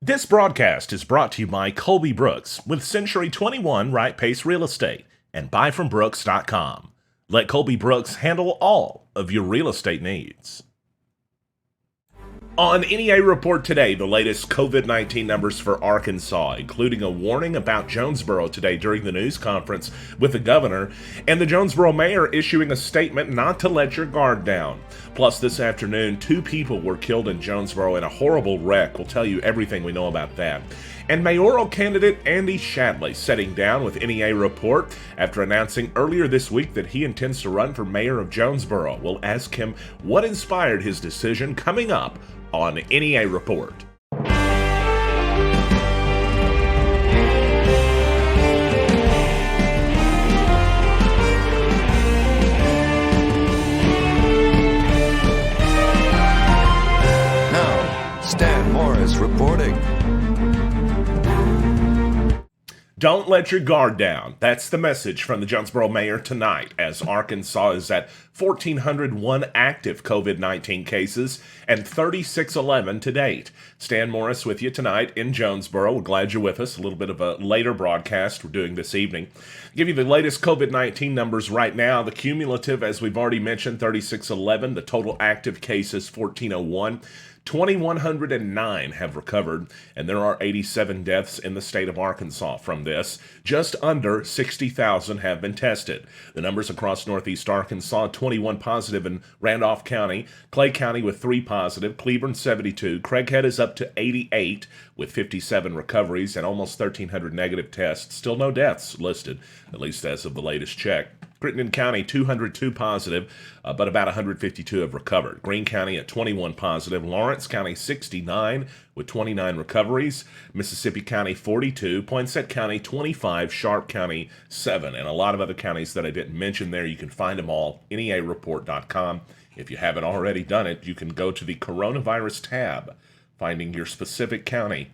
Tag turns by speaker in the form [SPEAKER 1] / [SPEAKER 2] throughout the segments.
[SPEAKER 1] This broadcast is brought to you by Colby Brooks with Century 21 Right Pace Real Estate and buyfrombrooks.com. Let Colby Brooks handle all of your real estate needs. On NEA Report today, the latest COVID-19 numbers for Arkansas, including a warning about Jonesboro today during the news conference with the governor, and the Jonesboro mayor issuing a statement not to let your guard down. Plus, this afternoon, 2 people were killed in Jonesboro in a horrible wreck. We'll tell you everything we know about that. And mayoral candidate Andy Shadley sitting down with NEA Report after announcing earlier this week that he intends to run for mayor of Jonesboro. We'll ask him what inspired his decision, coming up on NEA Report.
[SPEAKER 2] Now, Stan Morris reporting.
[SPEAKER 1] Don't let your guard down. That's the message from the Jonesboro mayor tonight, as Arkansas is at 1,401 active COVID-19 cases and 3,611 to date. Stan Morris with you tonight in Jonesboro. We're glad you're with us. A little bit of a later broadcast we're doing this evening. Give you the latest COVID-19 numbers right now. The cumulative, as we've already mentioned, 3,611. The total active cases, 1,401. 2,109 have recovered, and there are 87 deaths in the state of Arkansas from this. Just under 60,000 have been tested. The numbers across northeast Arkansas: 21 positive in Randolph County, Clay County with 3 positive, Cleburne 72, Craighead is up to 88 with 57 recoveries and almost 1,300 negative tests. Still no deaths listed, at least as of the latest check. Crittenden County, 202 positive, but about 152 have recovered. Greene County at 21 positive. Lawrence County, 69 with 29 recoveries. Mississippi County, 42. Poinsett County, 25. Sharp County, 7. And a lot of other counties that I didn't mention there. You can find them all, neareport.com. If you haven't already done it, you can go to the coronavirus tab, finding your specific county,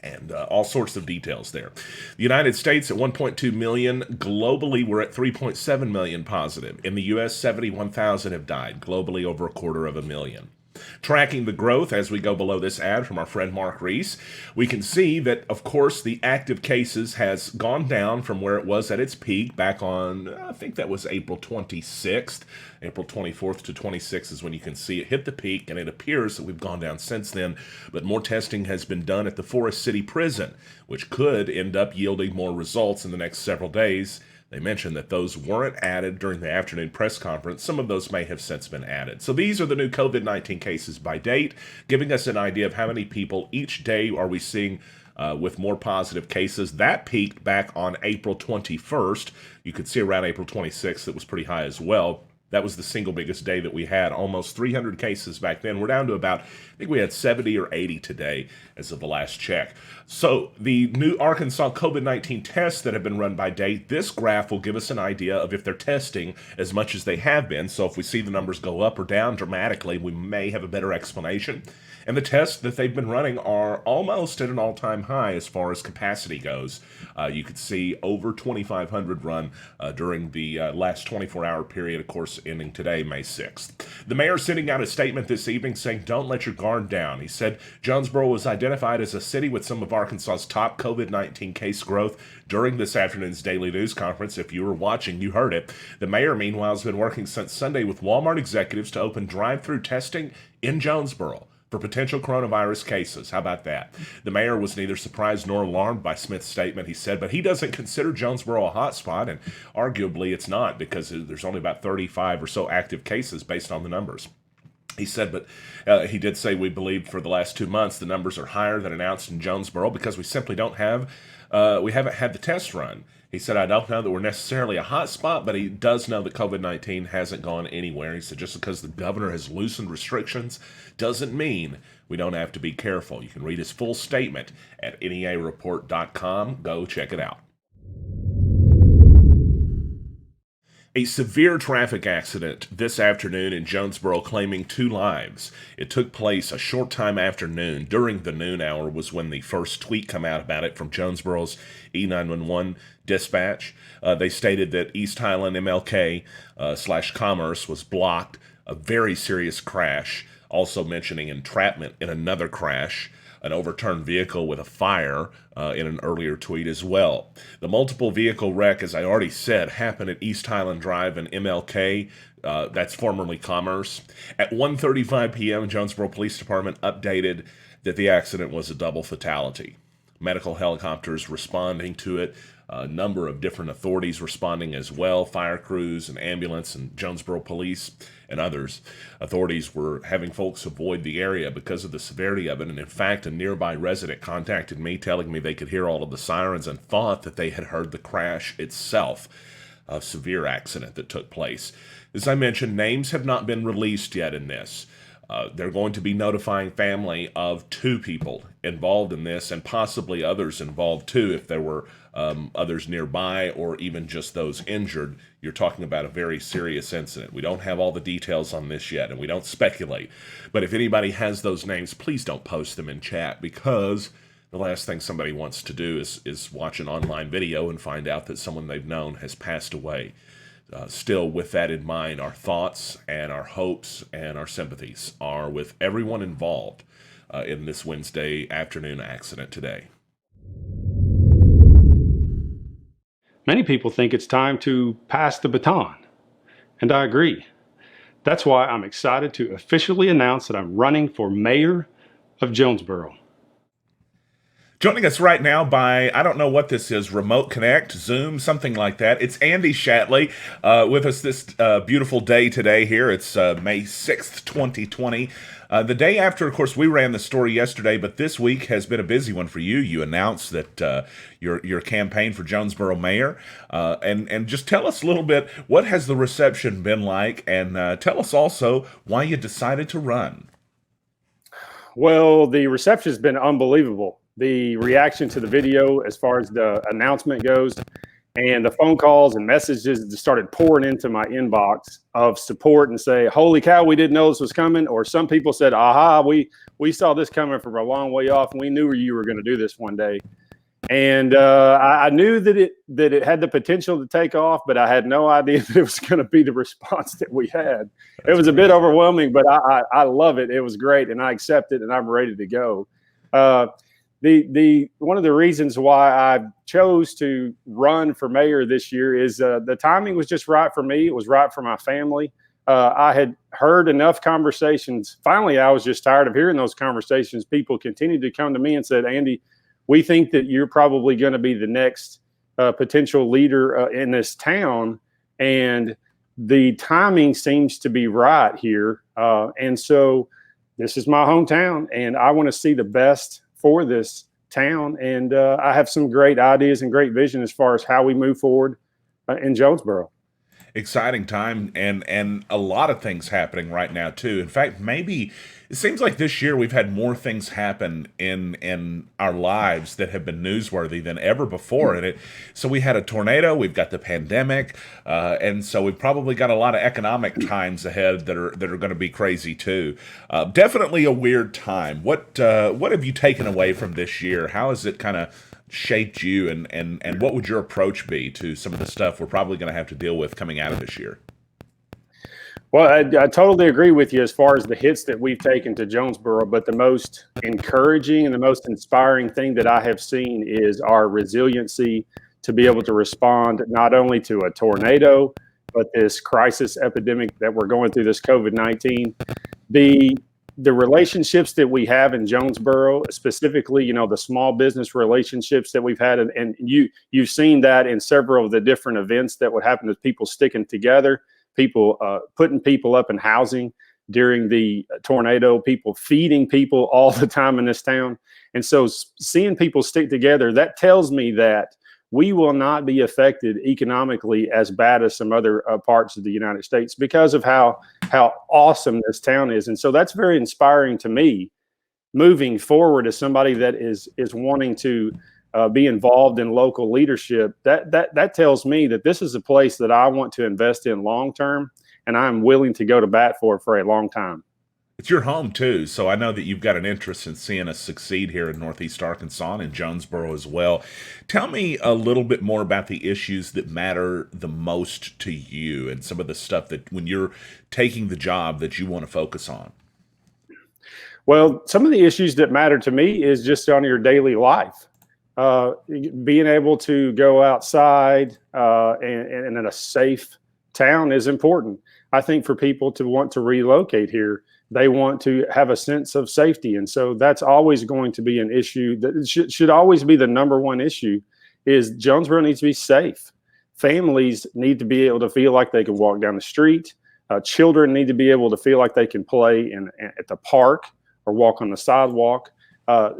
[SPEAKER 1] and all sorts of details there. The United States at 1.2 million. Globally, we're at 3.7 million positive. In the U.S., 71,000 have died. Globally, over 250,000. Tracking the growth as we go below this ad from our friend Mark Reese, we can see that, of course, the active cases has gone down from where it was at its peak back on, I think that was April 26th. April 24th to 26th is when you can see it hit the peak, and it appears that we've gone down since then. But more testing has been done at the Forest City Prison, which could end up yielding more results in the next several days. They mentioned that those weren't added during the afternoon press conference. Some of those may have since been added. So these are the new COVID-19 cases by date, giving us an idea of how many people each day are we seeing with more positive cases. That peaked back on April 21st. You could see around April 26th it was pretty high as well. That was the single biggest day that we had, almost 300 cases back then. We're down to about, I think we had 70 or 80 today as of the last check. So the new Arkansas COVID-19 tests that have been run by date, this graph will give us an idea of if they're testing as much as they have been. So if we see the numbers go up or down dramatically, we may have a better explanation. And the tests that they've been running are almost at an all-time high as far as capacity goes. You could see over 2,500 run during the last 24-hour period, of course, ending today, May 6th. The mayor sending out a statement this evening saying, don't let your guard down. He said Jonesboro was identified as a city with some of Arkansas's top COVID-19 case growth during this afternoon's daily news conference. If you were watching, you heard it. The mayor, meanwhile, has been working since Sunday with Walmart executives to open drive-through testing in Jonesboro for potential coronavirus cases. How about that? The mayor was neither surprised nor alarmed by Smith's statement, he said, but he doesn't consider Jonesboro a hotspot, and arguably it's not, because there's only about 35 or so active cases based on the numbers. He said, but he did say, we believe for the last 2 months the numbers are higher than announced in Jonesboro because we simply don't have, we haven't had the test run. He said, I don't know that we're necessarily a hot spot, but he does know that COVID-19 hasn't gone anywhere. He said, just because the governor has loosened restrictions doesn't mean we don't have to be careful. You can read his full statement at neareport.com. Go check it out. A severe traffic accident this afternoon in Jonesboro claiming 2 lives. It took place a short time after noon. During the noon hour was when the first tweet come out about it from Jonesboro's E911 dispatch. They stated that East Highland MLK / Commerce was blocked. A very serious crash. Also mentioning entrapment in another crash. an overturned vehicle with a fire in an earlier tweet as well. The multiple vehicle wreck, as I already said, happened at East Highland Drive and MLK. That's formerly Commerce. At 1:35 p.m., Jonesboro Police Department updated that the accident was a double fatality. Medical helicopters responding to it, a number of different authorities responding as well, fire crews and ambulance and Jonesboro Police and others. Authorities were having folks avoid the area because of the severity of it, and in fact, a nearby resident contacted me telling me they could hear all of the sirens and thought that they had heard the crash itself. A severe accident that took place. As I mentioned, names have not been released yet in this. They're going to be notifying family of 2 people involved in this and possibly others involved too if there were others nearby or even just those injured. You're talking about a very serious incident. We don't have all the details on this yet and we don't speculate. But if anybody has those names, please don't post them in chat because the last thing somebody wants to do is watch an online video and find out that someone they've known has passed away. Still, with that in mind, our thoughts and our hopes and our sympathies are with everyone involved in this Wednesday afternoon accident today.
[SPEAKER 3] Many people think it's time to pass the baton, and I agree. That's why I'm excited to officially announce that I'm running for mayor of Jonesboro.
[SPEAKER 1] Joining us right now by, I don't know what this is, Remote Connect, Zoom, something like that. It's Andy Shatley with us this beautiful day today here. It's May 6th, 2020. The day after, of course, we ran the story yesterday, but this week has been a busy one for you. You announced that your campaign for Jonesboro mayor. And just tell us a little bit, what has the reception been like? And tell us also why you decided to run.
[SPEAKER 3] Well, the reception has been unbelievable. The reaction to the video as far as the announcement goes and the phone calls and messages that started pouring into my inbox of support and say, holy cow, we didn't know this was coming. Or some people said, aha, we saw this coming from a long way off and we knew you were going to do this one day. And I knew that it had the potential to take off, but I had no idea that it was going to be the response that we had. It was a bit overwhelming, but I love it. It was great, and I accept it, and I'm ready to go. The one of the reasons why I chose to run for mayor this year is the timing was just right for me. It was right for my family. I had heard enough conversations. Finally, I was just tired of hearing those conversations. People continued to come to me and said, Andy, we think that you're probably going to be the next potential leader in this town. And the timing seems to be right here. And so this is my hometown, and I want to see the best for this town. And I have some great ideas and great vision as far as how we move forward in Jonesboro.
[SPEAKER 1] Exciting time and a lot of things happening right now too. In fact, maybe it seems like this year we've had more things happen in our lives that have been newsworthy than ever before. And so we had a tornado, we've got the pandemic, and so we've probably got a lot of economic times ahead that are going to be crazy too. Definitely a weird time. What have you taken away from this year? How has it kind of shaped you, and what would your approach be to some of the stuff we're probably going to have to deal with coming out of this year?
[SPEAKER 3] Well, I totally agree with you as far as the hits that we've taken to Jonesboro, but the most encouraging and the most inspiring thing that I have seen is our resiliency to be able to respond not only to a tornado, but this crisis epidemic that we're going through, this COVID-19. The relationships that we have in Jonesboro, specifically, the small business relationships that we've had, and you've seen that in several of the different events that would happen with people sticking together, people putting people up in housing during the tornado, people feeding people all the time in this town. And so seeing people stick together, that tells me that we will not be affected economically as bad as some other parts of the United States because of how awesome this town is. And so that's very inspiring to me moving forward as somebody that is wanting to be involved in local leadership. That tells me that this is a place that I want to invest in long term, and I'm willing to go to bat for a long time.
[SPEAKER 1] It's your home too, so I know that you've got an interest in seeing us succeed here in Northeast Arkansas and in Jonesboro as well. Tell me a little bit more about the issues that matter the most to you and some of the stuff that when you're taking the job that you want to focus on.
[SPEAKER 3] Well, some of the issues that matter to me is just on your daily life. Being able to go outside and in a safe town is important. I think for people to want to relocate here, they want to have a sense of safety. And so that's always going to be an issue that should always be the number one issue is Jonesboro needs to be safe. Families need to be able to feel like they can walk down the street. Children need to be able to feel like they can play at the park or walk on the sidewalk.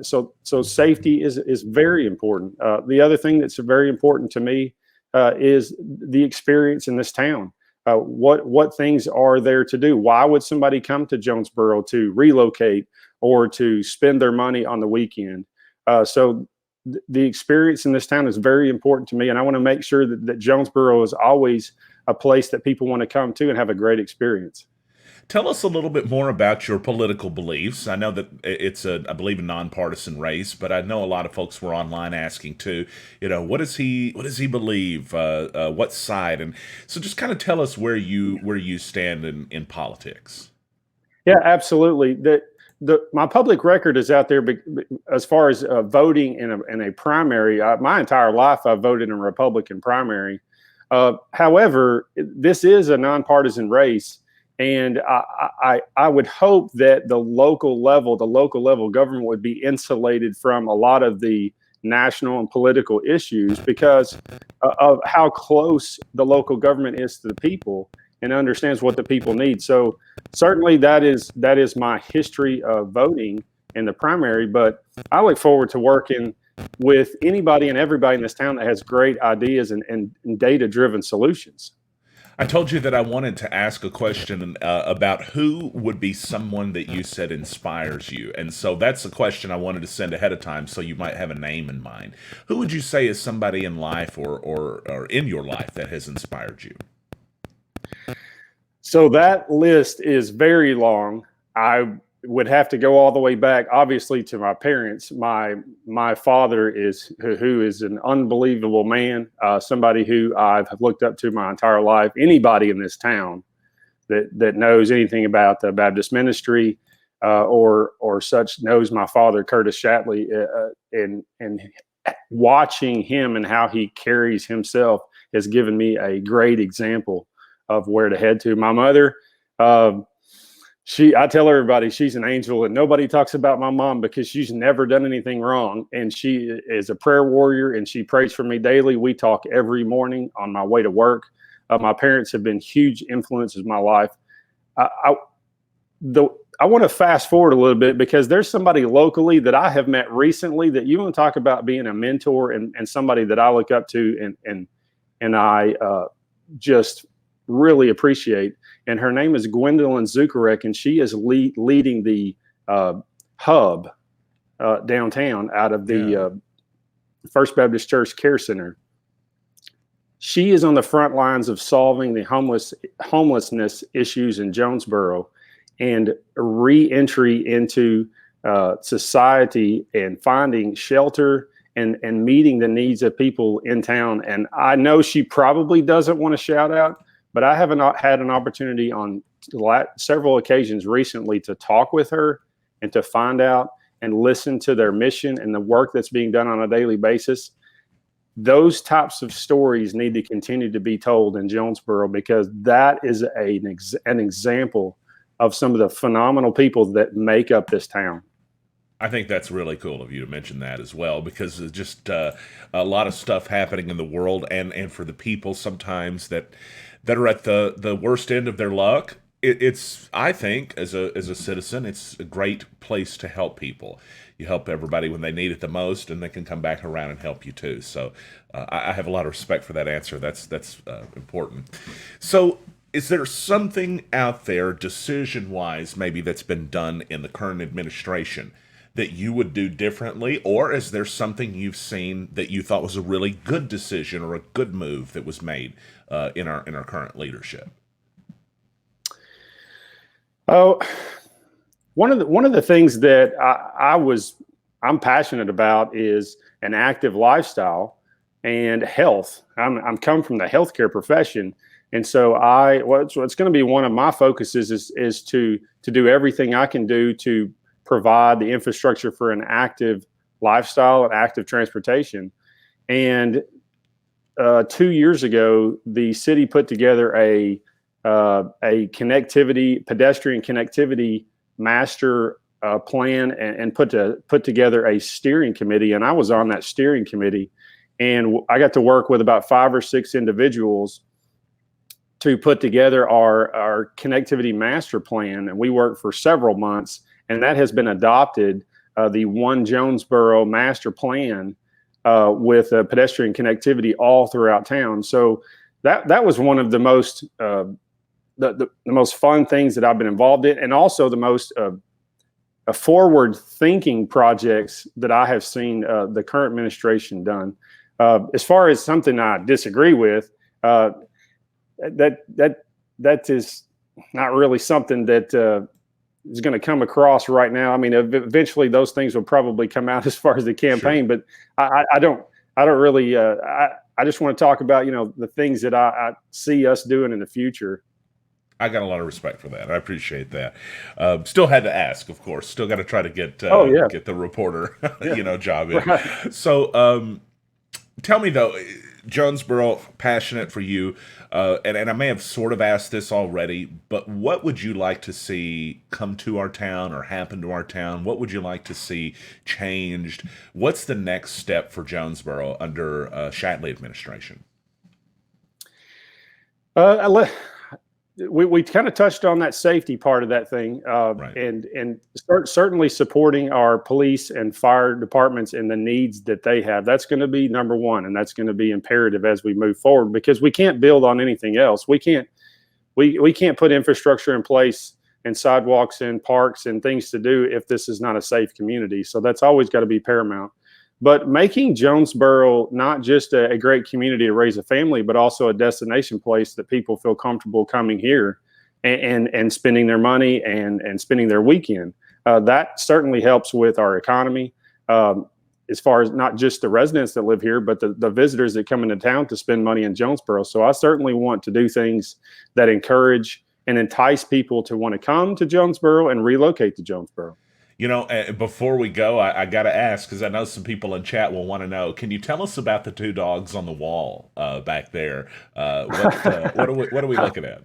[SPEAKER 3] So safety is very important. The other thing that's very important to me is the experience in this town. What things are there to do? Why would somebody come to Jonesboro to relocate or to spend their money on the weekend? So the experience in this town is very important to me, and I want to make sure that Jonesboro is always a place that people want to come to and have a great experience.
[SPEAKER 1] Tell us a little bit more about your political beliefs. I know that it's I believe, a nonpartisan race, but I know a lot of folks were online asking too. What does he believe? What side? And so, just kind of tell us where you stand in politics.
[SPEAKER 3] Yeah, absolutely. My public record is out there as far as voting in a primary. My entire life, I've voted in a Republican primary. However, this is a nonpartisan race. And I would hope that the local level government would be insulated from a lot of the national and political issues because of how close the local government is to the people and understands what the people need. So certainly that is my history of voting in the primary, but I look forward to working with anybody and everybody in this town that has great ideas and data-driven solutions.
[SPEAKER 1] I told you that I wanted to ask a question about who would be someone that you said inspires you. And so that's a question I wanted to send ahead of time so you might have a name in mind. Who would you say is somebody in life or in your life that has inspired you?
[SPEAKER 3] So that list is very long. I would have to go all the way back, obviously, to my parents. My father who is an unbelievable man, somebody who I've looked up to my entire life. Anybody in this town that knows anything about the Baptist ministry or such knows my father, Curtis Shatley, and watching him and how he carries himself has given me a great example of where to head to. My mother, I tell everybody she's an angel, and nobody talks about my mom because she's never done anything wrong. And she is a prayer warrior, and she prays for me daily. We talk every morning on my way to work. My parents have been huge influences in my life. I want to fast forward a little bit because there's somebody locally that I have met recently that you want to talk about being a mentor and somebody that I look up to and I just really appreciate. And her name is Gwendolyn Zukarek, and she is leading the hub downtown out of the First Baptist Church Care Center. She is on the front lines of solving the homelessness issues in Jonesboro and re-entry into society and finding shelter and meeting the needs of people in town. And I know she probably doesn't want to shout out, but I haven't had an opportunity on several occasions recently to talk with her and to find out and listen to their mission and the work that's being done on a daily basis. Those types of stories need to continue to be told in Jonesboro because that is an example of some of the phenomenal people that make up this town.
[SPEAKER 1] I think that's really cool of you to mention that as well, because it's just a lot of stuff happening in the world, and for the people sometimes that are at the worst end of their luck. It's I think as a citizen, it's a great place to help people. You help everybody when they need it the most, and they can come back around and help you too. So I have a lot of respect for that answer. That's important. So is there something out there, decision-wise, maybe that's been done in the current administration that you would do differently, or is there something you've seen that you thought was a really good decision or a good move that was made in our current leadership?
[SPEAKER 3] Oh, one of the things that I'm passionate about is an active lifestyle and health. I'm come from the healthcare profession, and so what's going to be one of my focuses is to do everything I can do to provide the infrastructure for an active lifestyle and active transportation. And 2 years ago, the city put together a pedestrian connectivity master plan and put together a steering committee. And I was on that steering committee, and I got to work with about 5 or 6 individuals to put together our connectivity master plan. And we worked for several months, and that has been adopted, the One Jonesboro master plan, with pedestrian connectivity all throughout town. So that was one of the most the most fun things that I've been involved in, and also the most forward-thinking projects that I have seen the current administration done. As far as something I disagree with, that is not really something that is going to come across right now. I mean, eventually those things will probably come out as far as the campaign,
[SPEAKER 1] Sure.
[SPEAKER 3] but I don't really. I just want to talk about the things that I see us doing in the future.
[SPEAKER 1] I got a lot of respect for that. I appreciate that. Still had to ask, of course. Still got to try to get get the reporter job in.
[SPEAKER 3] Right.
[SPEAKER 1] So tell me though, Jonesboro, passionate for you, and I may have sort of asked this already, but what would you like to see come to our town or happen to our town? What would you like to see changed? What's the next step for Jonesboro under Shatley administration?
[SPEAKER 3] We kind of touched on that safety part of that thing,
[SPEAKER 1] Right.
[SPEAKER 3] and certainly supporting our police and fire departments and the needs that they have. That's going to be number one, and that's going to be imperative as we move forward, because we can't build on anything else. We can't put infrastructure in place and sidewalks and parks and things to do if this is not a safe community. So that's always got to be paramount. But making Jonesboro not just a great community to raise a family, but also a destination place that people feel comfortable coming here and spending their money and spending their weekend. That certainly helps with our economy, as far as not just the residents that live here, but the visitors that come into town to spend money in Jonesboro. So I certainly want to do things that encourage and entice people to want to come to Jonesboro and relocate to Jonesboro.
[SPEAKER 1] Before we go, I got to ask, because I know some people in chat will want to know. Can you tell us about the 2 dogs on the wall back there? What are we looking at?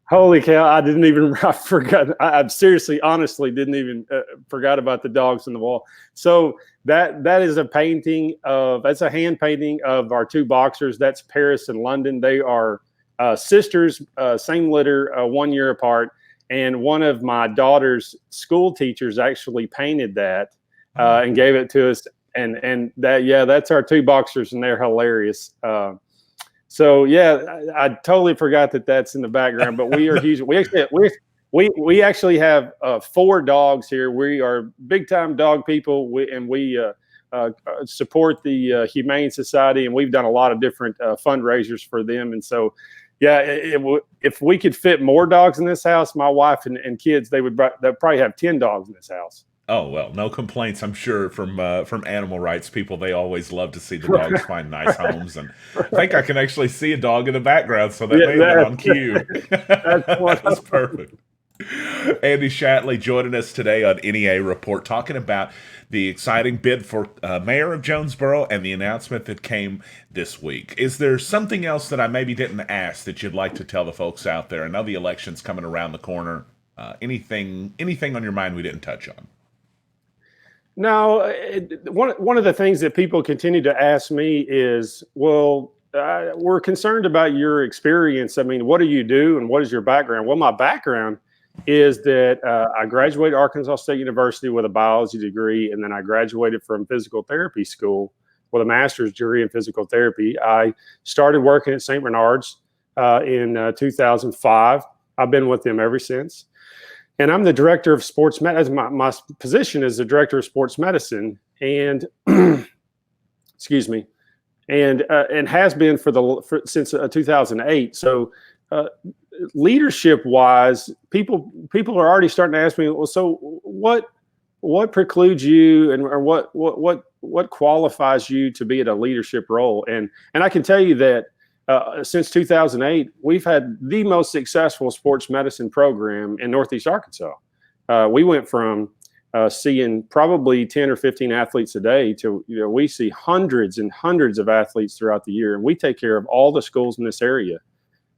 [SPEAKER 3] Holy cow! I forgot. I seriously, honestly, didn't even forgot about the dogs on the wall. So that is a painting that's a hand painting of our 2 boxers. That's Paris and London. They are sisters, same litter, 1 year apart. And one of my daughter's school teachers actually painted that and gave it to us. And that's our 2 boxers, and they're hilarious. So I totally forgot that that's in the background. But we are huge. We actually have 4 dogs here. We are big time dog people. We support the Humane Society, and we've done a lot of different fundraisers for them. And so. Yeah, if we could fit more dogs in this house, my wife and kids, they'd probably have 10 dogs in this house.
[SPEAKER 1] Oh, well, no complaints, I'm sure, from animal rights people. They always love to see the dogs find nice homes. And I think I can actually see a dog in the background, so that may have been on cue. That's perfect. Andy Shatley joining us today on NEA Report, talking about the exciting bid for mayor of Jonesboro and the announcement that came this week. Is there something else that I maybe didn't ask that you'd like to tell the folks out there? I know the election's coming around the corner. Anything on your mind we didn't touch on?
[SPEAKER 3] No, one of the things that people continue to ask me is, well, we're concerned about your experience. I mean, what do you do and what is your background? Well, my background is that I graduated Arkansas State University with a biology degree, and then I graduated from physical therapy school with a master's degree in physical therapy. I started working at St. Bernard's in 2005. I've been with them ever since. And I'm the director of sports medicine. My position is the director of sports medicine, and excuse me, and has been since 2008. So leadership wise, people are already starting to ask me, well, so what precludes you, or what qualifies you to be at a leadership role? And I can tell you that since 2008, we've had the most successful sports medicine program in Northeast Arkansas. We went from seeing probably 10 or 15 athletes a day to, we see hundreds and hundreds of athletes throughout the year, and we take care of all the schools in this area.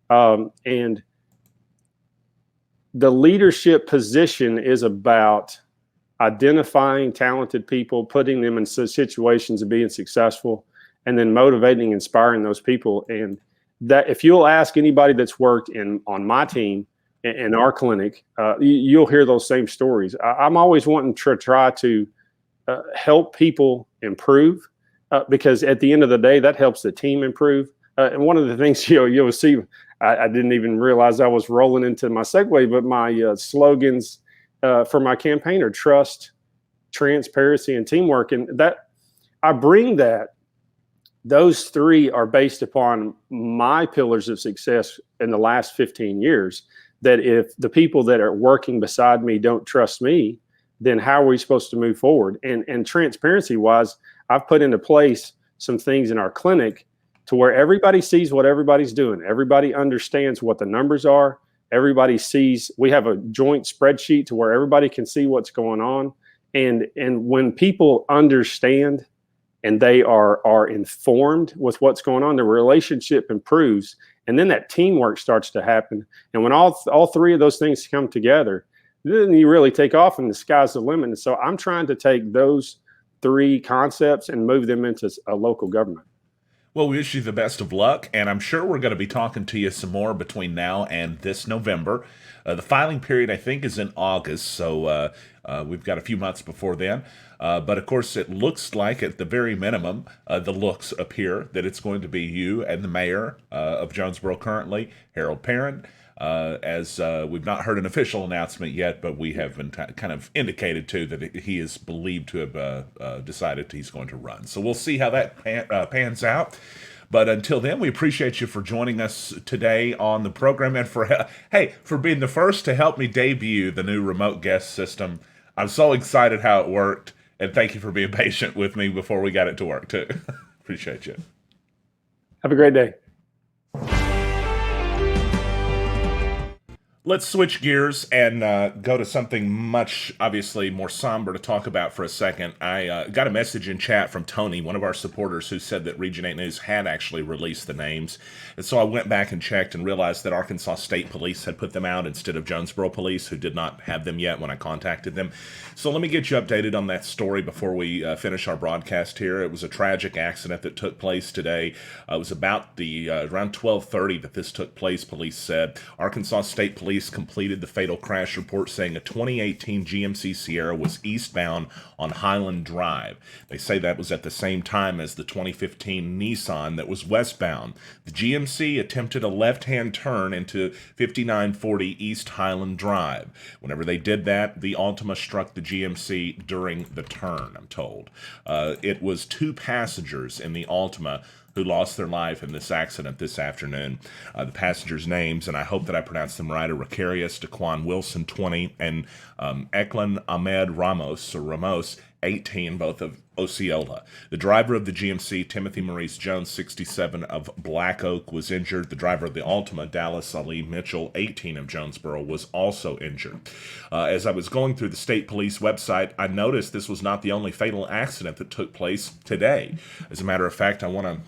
[SPEAKER 3] And the leadership position is about identifying talented people, putting them in situations of being successful, and then motivating, inspiring those people. And that, if you'll ask anybody that's worked on my team in our clinic, you'll hear those same stories. I'm always wanting to try to help people improve, because at the end of the day, that helps the team improve. And one of the things you'll see, I didn't even realize I was rolling into my segue, but my slogans for my campaign are trust, transparency, and teamwork. And that I bring that. Those three are based upon my pillars of success in the last 15 years. That if the people that are working beside me don't trust me, then how are we supposed to move forward? And transparency wise, I've put into place some things in our clinic to where everybody sees what everybody's doing. Everybody understands what the numbers are. Everybody sees, we have a joint spreadsheet to where everybody can see what's going on. And when people understand and they are informed with what's going on, the relationship improves. And then that teamwork starts to happen. And when all three of those things come together, then you really take off and the sky's the limit. And so I'm trying to take those three concepts and move them into a local government.
[SPEAKER 1] Well, we wish you the best of luck, and I'm sure we're going to be talking to you some more between now and this November. The filing period, I think, is in August, so we've got a few months before then. But, of course, it looks like, at the very minimum, the looks appear that it's going to be you and the mayor of Jonesboro currently, Harold Perrin. As we've not heard an official announcement yet, but we have been kind of indicated to that he is believed to have decided he's going to run. So we'll see how that pans out. But until then, we appreciate you for joining us today on the program and for being the first to help me debut the new remote guest system. I'm so excited how it worked, and thank you for being patient with me before we got it to work too. Appreciate you.
[SPEAKER 3] Have a great day.
[SPEAKER 1] Let's switch gears and go to something much, obviously, more somber to talk about for a second. I got a message in chat from Tony, one of our supporters, who said that Region 8 News had actually released the names. And so I went back and checked and realized that Arkansas State Police had put them out instead of Jonesboro Police, who did not have them yet when I contacted them. So let me get you updated on that story before we finish our broadcast here. It was a tragic accident that took place today. It was about around 12:30 that this took place, police said. Arkansas State Police completed the fatal crash report, saying a 2018 GMC Sierra was eastbound on Highland Drive. They say that was at the same time as the 2015 Nissan that was westbound. The GMC attempted a left-hand turn into 5940 East Highland Drive. Whenever they did that, the Altima struck the GMC during the turn, I'm told. It was two passengers in the Altima who lost their life in this accident this afternoon. The passengers' names, and I hope that I pronounced them right, are Ricarius Daquan Wilson, 20, and Eklund Ahmed Ramos, 18, both of Osceola. The driver of the GMC, Timothy Maurice Jones, 67, of Black Oak, was injured. The driver of the Altima, Dallas Ali Mitchell, 18, of Jonesboro, was also injured. As I was going through the state police website, I noticed this was not the only fatal accident that took place today. As a matter of fact, I want to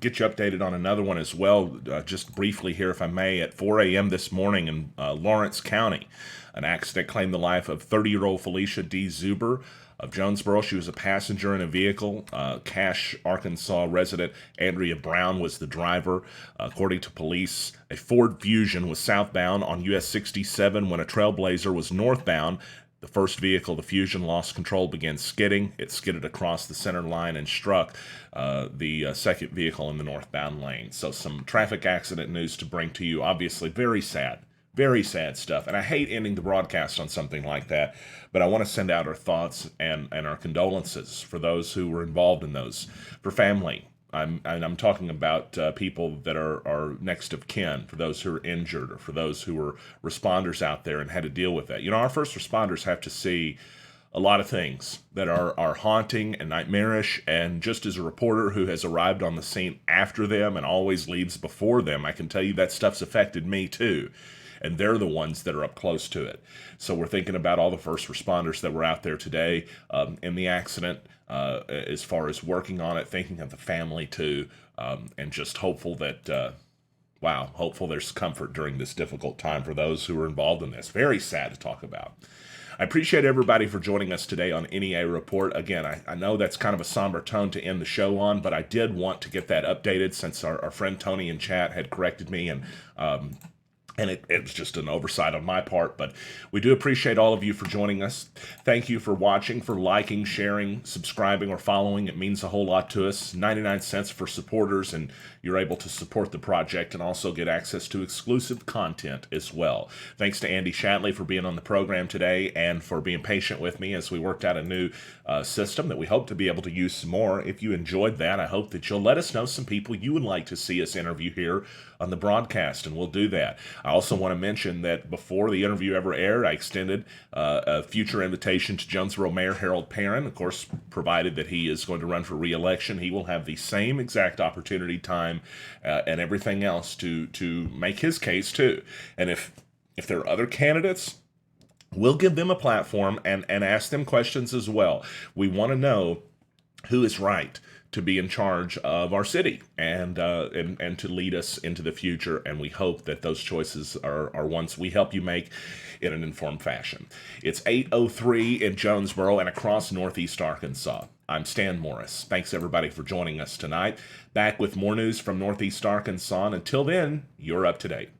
[SPEAKER 1] get you updated on another one as well, just briefly here, if I may. At 4 a.m. this morning in Lawrence County, an accident claimed the life of 30-year-old Felicia D. Zuber of Jonesboro. She was a passenger in a vehicle. Cache, Arkansas resident Andrea Brown was the driver. According to police, a Ford Fusion was southbound on US 67 when a Trailblazer was northbound. The first vehicle, the Fusion, lost control, began skidding. It skidded across the center line and struck the second vehicle in the northbound lane. So some traffic accident news to bring to you. Obviously, very sad stuff. And I hate ending the broadcast on something like that, but I want to send out our thoughts and our condolences for those who were involved in those, for family. I'm talking about people that are next of kin, for those who are injured, or for those who are responders out there and had to deal with that. You know, our first responders have to see a lot of things that are haunting and nightmarish, and just as a reporter who has arrived on the scene after them and always leaves before them, I can tell you that stuff's affected me too. and they're the ones that are up close to it. So we're thinking about all the first responders that were out there today in the accident, as far as working on it, thinking of the family too, and just hopeful that, hopeful there's comfort during this difficult time for those who are involved in this. Very sad to talk about. I appreciate everybody for joining us today on NEA Report. Again, I know that's kind of a somber tone to end the show on, but I did want to get that updated since our friend Tony in chat had corrected me, and it was just an oversight on my part, but we do appreciate all of you for joining us. Thank you for watching, for liking, sharing, subscribing, or following. It means a whole lot to us. 99 cents for supporters, and you're able to support the project and also get access to exclusive content as well. Thanks to Andy Shatley for being on the program today and for being patient with me as we worked out a new system that we hope to be able to use some more. If you enjoyed that, I hope that you'll let us know some people you would like to see us interview here on the broadcast, and we'll do that. I also want to mention that before the interview ever aired, I extended a future invitation to Jonesboro Mayor Harold Perrin. Of course, provided that he is going to run for re-election, he will have the same exact opportunity, time, and everything else to make his case too. And if there are other candidates, we'll give them a platform and ask them questions as well. We want to know who is right to be in charge of our city and to lead us into the future. And we hope that those choices are ones we help you make in an informed fashion. It's 8:03 in Jonesboro and across Northeast Arkansas. I'm Stan Morris. Thanks everybody for joining us tonight. Back with more news from Northeast Arkansas. And until then, you're up to date.